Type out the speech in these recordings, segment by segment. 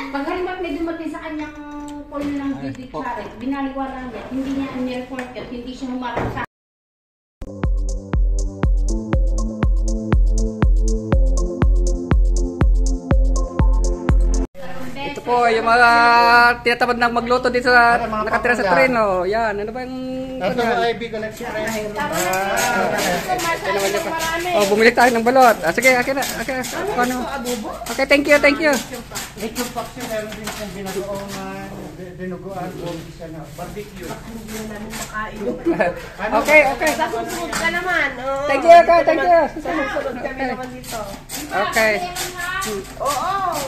Pag halimbawa may dumating sa kanyang call ng judiciary, binaliwala niya, hindi niya ni-report at hindi siya humarap sa ito po, yung mga tinatamad ng magluto dito sa nakatira sa Torino. Yan, ano ba yung... Ito ay big collection. Oh, bumili tayo ng balot. Sige, okay na. Okay, ano? Okay, thank you, thank you. Ito paksyo, meron din siyang binagoong dinuguan o barbecue. Okay, okay. Susunod ka naman. Thank you, okay, thank you. Susunod kami naman dito. Okay. Oo.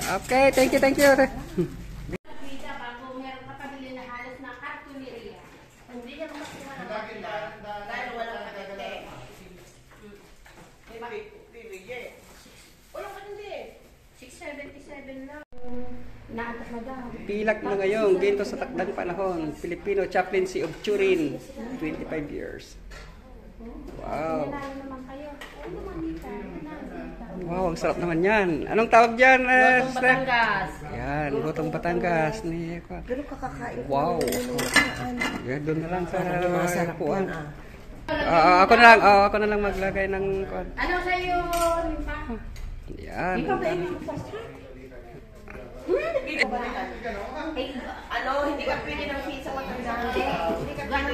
Okay, thank you, thank you. bago meron kapabili na halos na kartuleriya. Hindi niya makuha ng makina dahil walang kakete. Bibigyan. Walang kakete. 677 lang. Naatas na daw. Pilak na ngayon, ginto sa takdang panahon. Filipino chaplaincy of Turin, 25 years. Wow. Nalala naman kayo. Ano naman dito? Wow, ang sarap naman yan. Anong tawag dyan? Gotong Batangas. Yan, Gotong Batangas. Pero kakakain ko. Wow. Yan, doon na lang sa Masarap kuwan. yan Ako na lang maglagay ng kuwan. Ano sa'yo, Limpa? Yan. Ano, hindi ka pwede ng pizza matanda. Hindi ka pwede.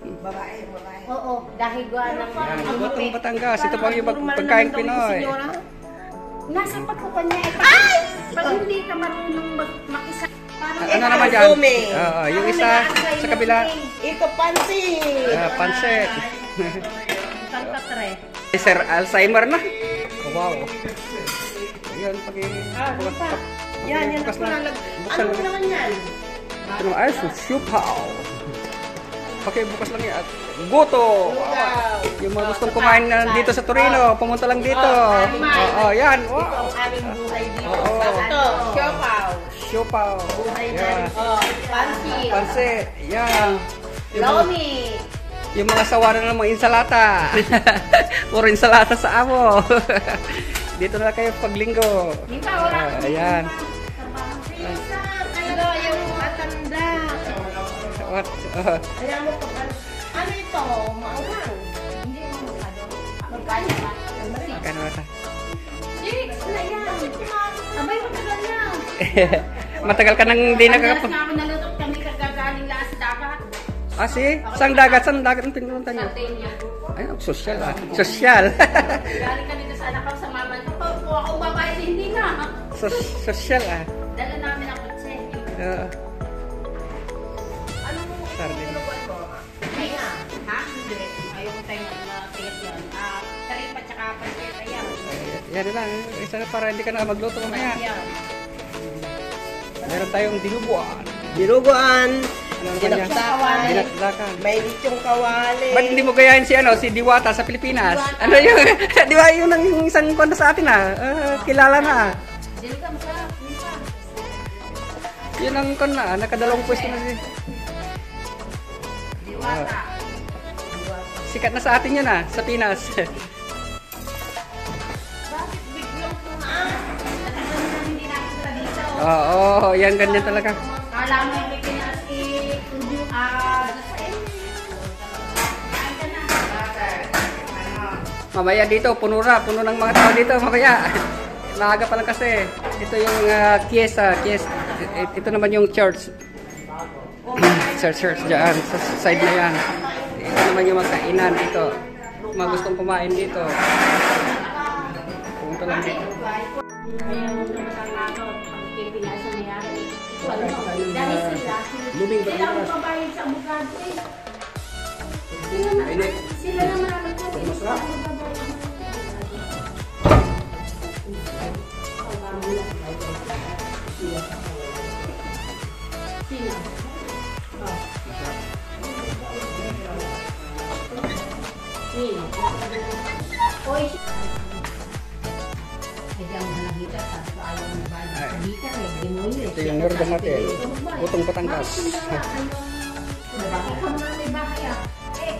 Babae. Oo, dahil gawa ng Yan, Gotong Batangas. Ito po yung pagkain Pinoy. nasa pagkukuha niya ay pag hindi ka marunong makisa. Ano naman yan? Yung isa sa kabila. Ito pansit. Pansit. Pagkatre. Sir Alzheimer na. Wow. Yan, Yan ako nalag. Ano naman yan? Ito ay susyupaw. Pakibukas lang yan. Goto! Yung mga gustong kumain dito sa Torino, pumunta lang dito. Yan. Ito ang aming buhay dito. Oo. Ito, siopaw. Siopaw. Yan. Pansit. Pansit. Yan. Lomi. Yung mga sawaran ng mga insalata. Puro insalata sa amo. Dito na kayo paglinggo. Ayan. Pizza. Kayo yung matanda. What? Ayan mo pa. Ano ito? Maanghang. Hindi mo magkano ba? Magkano ba ito? Six na yan. Abay, matagal na. Matagal ka nang hindi nakakapag... Ang namin nalutot kami kagagaling lahat sa dagat. Saan dagat? Saan dagat ang pinunta niyo? Sardinia. Ay, sosyal Sosyal. Galing kami doon sa anak ko sa mama. Kung ako babayad, hindi na. Sosyal Dala namin ang kutse. Anong Sardinia. inuwan mo? Tinga. Ha? Hindi. Ayaw ko tayo na tigas yan. Taripa tsaka pansit. Ayan. Yan lang. Isa na para hindi ka na magluto mamaya. Ayan. Meron tayong dinuguan. Dinuguan. Ano naman yan? Dinakdakan. Dinakdakan. May lechong kawali. Ba't hindi mo gayahin si Diwata sa Pilipinas? Ano yung, di ba yun ang isang kwento sa atin kilala na. Dili ka masarap. Limpa. Yun ang kon na, nakadalawang pwesto na siya. Diwata. Sikat na sa atin yun sa Pinas. Bakit biglang tumaan? Hindi namin sila dito. Oo, yan ganyan talaga. Kala mo yung Pilipinas i-studio Mamaya dito, puno ng mga tao dito mamaya. Maaga pa lang kasi. Ito yung Chiesa. Ito naman yung church. Church dyan, sa side na yan. Ito naman yung mga kainan dito. Mga gustong kumain dito. Pumunta lang dito. Ayaw mo na masatakot pag Pilipinas na nangyari. Dahil sila ang pabayad sa abogado eh. Sila naman ang magpapit sa abogado. Sino? Sino? Oy, Ito yung organ natin. Gotong Batangas. Ikaw na may bahay ah. Eh,